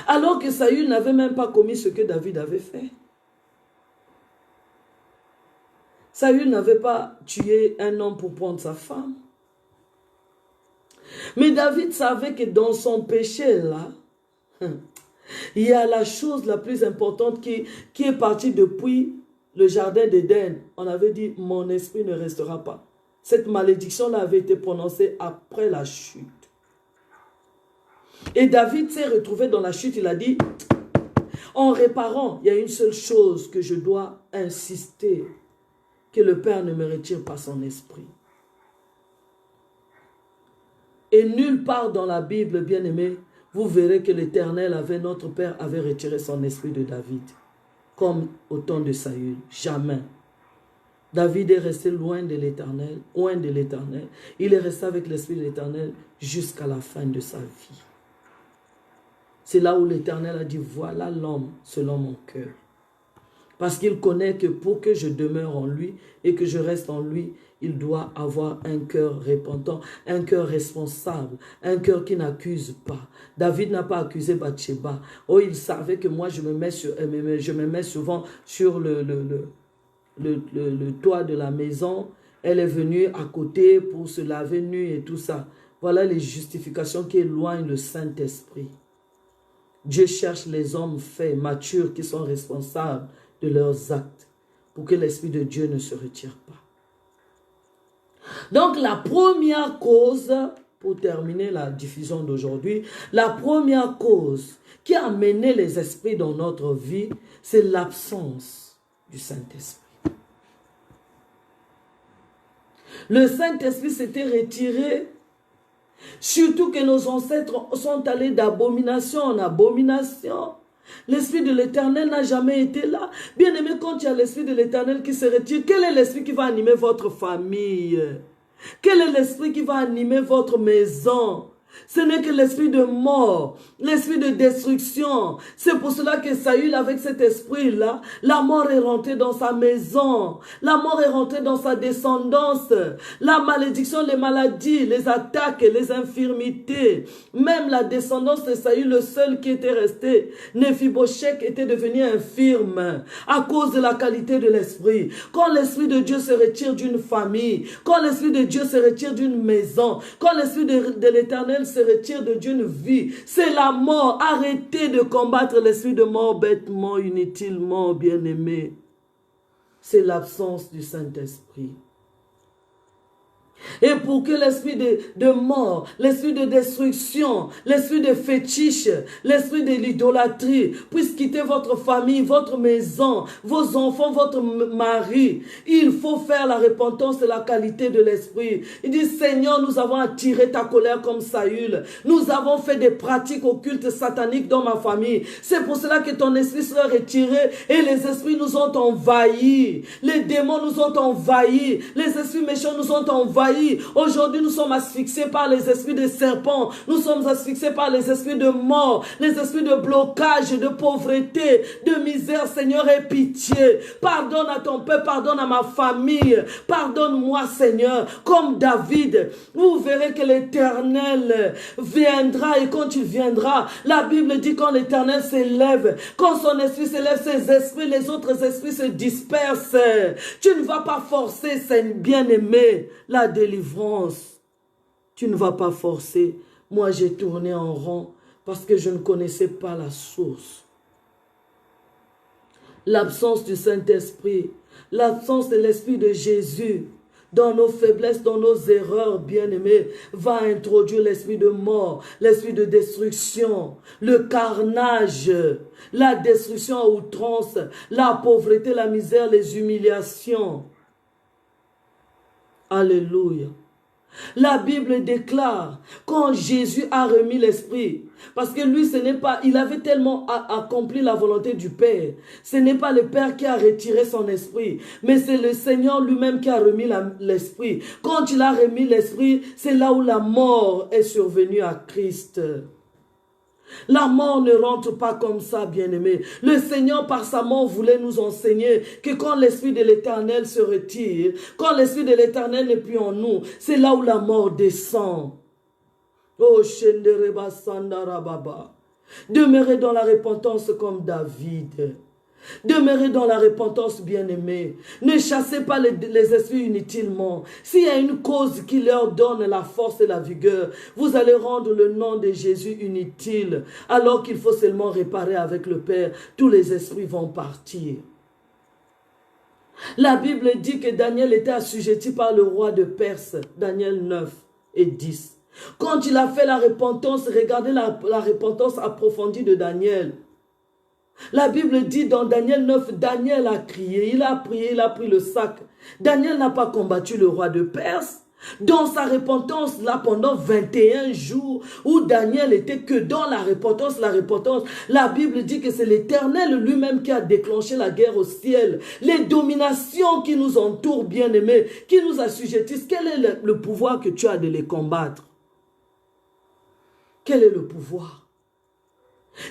Alors que Saül n'avait même pas commis ce que David avait fait. Saül n'avait pas tué un homme pour prendre sa femme. Mais David savait que dans son péché là, il y a la chose la plus importante qui est partie depuis le jardin d'Éden. On avait dit, mon esprit ne restera pas. Cette malédiction-là avait été prononcée après la chute. Et David s'est retrouvé dans la chute, il a dit, en réparant, il y a une seule chose que je dois insister, que le Père ne me retire pas son esprit. Et nulle part dans la Bible, bien-aimé, vous verrez que l'Éternel notre Père avait retiré son esprit de David, comme au temps de Saül. Jamais. David est resté loin de l'Éternel, loin de l'Éternel. Il est resté avec l'esprit de l'Éternel jusqu'à la fin de sa vie. C'est là où l'Éternel a dit, voilà l'homme selon mon cœur. Parce qu'il connaît que pour que je demeure en lui et que je reste en lui, il doit avoir un cœur repentant, un cœur responsable, un cœur qui n'accuse pas. David n'a pas accusé Bathsheba. Oh, il savait que moi, je me mets souvent sur le toit de la maison. Elle est venue à côté pour se laver nue et tout ça. Voilà les justifications qui éloignent le Saint-Esprit. Dieu cherche les hommes faits, matures, qui sont responsables de leurs actes, pour que l'Esprit de Dieu ne se retire pas. Donc la première cause, pour terminer la diffusion d'aujourd'hui, la première cause qui a mené les esprits dans notre vie, c'est l'absence du Saint-Esprit. Le Saint-Esprit s'était retiré, surtout que nos ancêtres sont allés d'abomination en abomination. L'Esprit de l'Éternel n'a jamais été là. Bien aimé, quand il y a l'Esprit de l'Éternel qui se retire, quel est l'Esprit qui va animer votre famille? Quel est l'Esprit qui va animer votre maison? Ce n'est que l'esprit de mort, l'esprit de destruction. C'est pour cela que Saül, avec cet esprit-là, la mort est rentrée dans sa maison. La mort est rentrée dans sa descendance. La malédiction, les maladies, les attaques, les infirmités. Même la descendance de Saül, le seul qui était resté, Méphibosheth, était devenu infirme à cause de la qualité de l'esprit. Quand l'esprit de Dieu se retire d'une famille, quand l'esprit de Dieu se retire d'une maison, quand l'esprit de l'Éternel se retire de d'une vie, c'est la mort. Arrêtez de combattre l'esprit de mort bêtement, inutilement, bien-aimé. C'est l'absence du Saint-Esprit. Et pour que l'esprit de mort, l'esprit de destruction, l'esprit de fétiche, l'esprit de l'idolâtrie puisse quitter votre famille, votre maison, vos enfants, votre mari. Il faut faire la repentance de la qualité de l'esprit. Il dit, Seigneur, nous avons attiré ta colère comme Saül. Nous avons fait des pratiques occultes sataniques dans ma famille. C'est pour cela que ton esprit sera retiré et les esprits nous ont envahis. Les démons nous ont envahis. Les esprits méchants nous ont envahis. Aujourd'hui, nous sommes asphyxiés par les esprits de serpents. Nous sommes asphyxiés par les esprits de mort, les esprits de blocage, de pauvreté, de misère. Seigneur, aie pitié. Pardonne à ton peuple, pardonne à ma famille. Pardonne-moi, Seigneur. Comme David, vous verrez que l'Éternel viendra et quand il viendra, la Bible dit quand l'Éternel s'élève, quand son esprit s'élève, ses esprits, les autres esprits se dispersent. Tu ne vas pas forcer, Seigneur bien-aimé, la délivrance. Tu ne vas pas forcer. Moi, j'ai tourné en rond parce que je ne connaissais pas la source. L'absence du Saint-Esprit, l'absence de l'Esprit de Jésus, dans nos faiblesses, dans nos erreurs, bien-aimés, va introduire l'esprit de mort, l'esprit de destruction, le carnage, la destruction à outrance, la pauvreté, la misère, les humiliations. Alléluia. La Bible déclare quand Jésus a remis l'esprit, parce que lui, ce n'est pas, il avait tellement accompli la volonté du Père. Ce n'est pas le Père qui a retiré son esprit, mais c'est le Seigneur lui-même qui a remis l'esprit. Quand il a remis l'esprit, c'est là où la mort est survenue à Christ. La mort ne rentre pas comme ça, bien-aimé. Le Seigneur, par sa mort, voulait nous enseigner que quand l'Esprit de l'Éternel se retire, quand l'Esprit de l'Éternel n'est plus en nous, c'est là où la mort descend. Oh, Shendereba Sandarababa. Demeurez dans la repentance comme David. Demeurez dans la repentance, bien-aimés. Ne chassez pas les esprits inutilement. S'il y a une cause qui leur donne la force et la vigueur, vous allez rendre le nom de Jésus inutile. Alors qu'il faut seulement réparer avec le Père, tous les esprits vont partir. La Bible dit que Daniel était assujetti par le roi de Perse. Daniel 9 et 10. Quand il a fait la repentance, regardez la repentance approfondie de Daniel. La Bible dit dans Daniel 9, Daniel a crié, il a prié, il a pris le sac. Daniel n'a pas combattu le roi de Perse. Dans sa repentance, là, pendant 21 jours, où Daniel était que dans la repentance, la Bible dit que c'est l'Éternel lui-même qui a déclenché la guerre au ciel. Les dominations qui nous entourent, bien-aimés, qui nous assujettissent, quel est le pouvoir que tu as de les combattre? Quel est le pouvoir?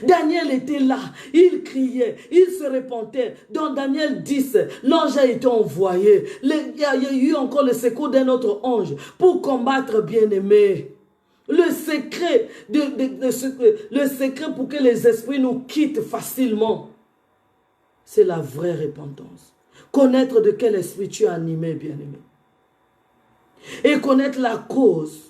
Daniel était là, il criait, il se repentait. Dans Daniel 10, l'ange a été envoyé. Il y a eu encore le secours d'un autre ange pour combattre, bien-aimé. Le secret pour que les esprits nous quittent facilement, c'est la vraie repentance. Connaître de quel esprit tu es animé, bien-aimé. Et connaître la cause.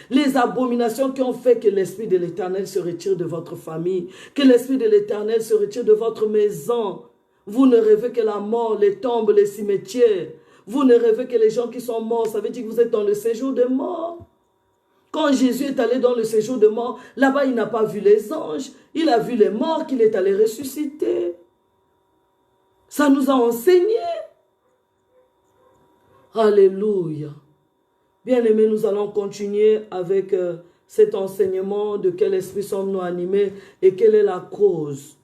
Les abominations qui ont fait que l'Esprit de l'Éternel se retire de votre famille, que l'Esprit de l'Éternel se retire de votre maison. Vous ne rêvez que la mort, les tombes, les cimetières. Vous ne rêvez que les gens qui sont morts. Ça veut dire que vous êtes dans le séjour de mort. Quand Jésus est allé dans le séjour de mort, là-bas il n'a pas vu les anges. Il a vu les morts qu'il est allé ressusciter. Ça nous a enseigné. Alléluia. Bien-aimés, nous allons continuer avec cet enseignement de quel esprit sommes-nous animés et quelle est la cause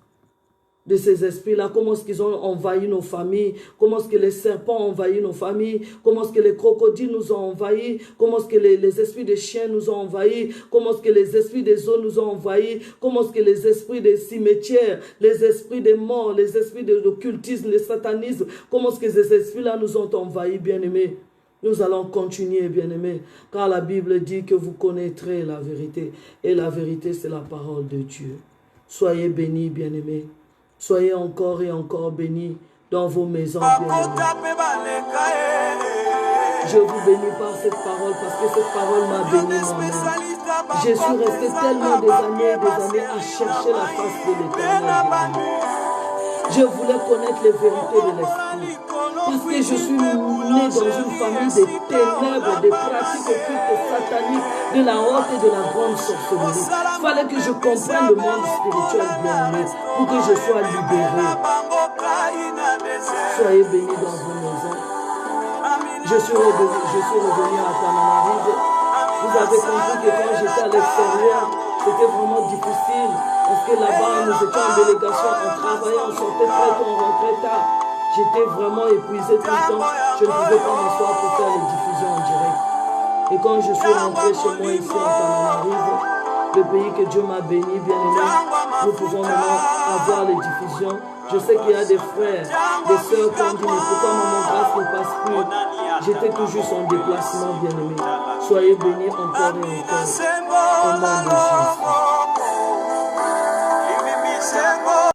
de ces esprits-là. Comment est-ce qu'ils ont envahi nos familles? Comment est-ce que les serpents ont envahi nos familles? Comment est-ce que les crocodiles nous ont envahis? Comment est-ce que les esprits des chiens nous ont envahis? Comment est-ce que les esprits des eaux nous ont envahis? Comment est-ce que les esprits des cimetières, les esprits des morts, les esprits de l'occultisme, le satanisme, comment est-ce que ces esprits-là nous ont envahis, bien-aimés? Nous allons continuer, bien-aimés, car la Bible dit que vous connaîtrez la vérité. Et la vérité, c'est la parole de Dieu. Soyez bénis, bien-aimés. Soyez encore et encore bénis dans vos maisons, bien-aimés. Je vous bénis par cette parole, parce que cette parole m'a béni moi-même. Je suis resté tellement des années à chercher la face de l'Éternel. Je voulais connaître les vérités de l'Esprit. parce que je suis né dans une famille des ténèbres, des pratiques occultes sataniques, de la haute et de la grande sorcellerie. Il fallait que je comprenne le monde spirituel bien-aimé pour que je sois libéré. Soyez bénis dans vos maisons. Je suis revenu à Tananarive. Vous avez compris que quand j'étais à l'extérieur, c'était vraiment difficile. Parce que là-bas, nous étions en délégation, on travaillait, on sortait très tôt, on rentrait tard. J'étais vraiment épuisé tout le temps. Je ne pouvais pas m'asseoir pour faire les diffusions en direct. Et quand je suis rentré chez moi ici en Tananarive, le pays que Dieu m'a béni, bien aimé, nous pouvons maintenant avoir les diffusions. Je sais qu'il y a des frères, des sœurs qui ont dit, mais pourquoi maman grâce ne passe plus? J'étais toujours en déplacement, bien aimé. Soyez bénis encore et encore. Au nom de Jésus.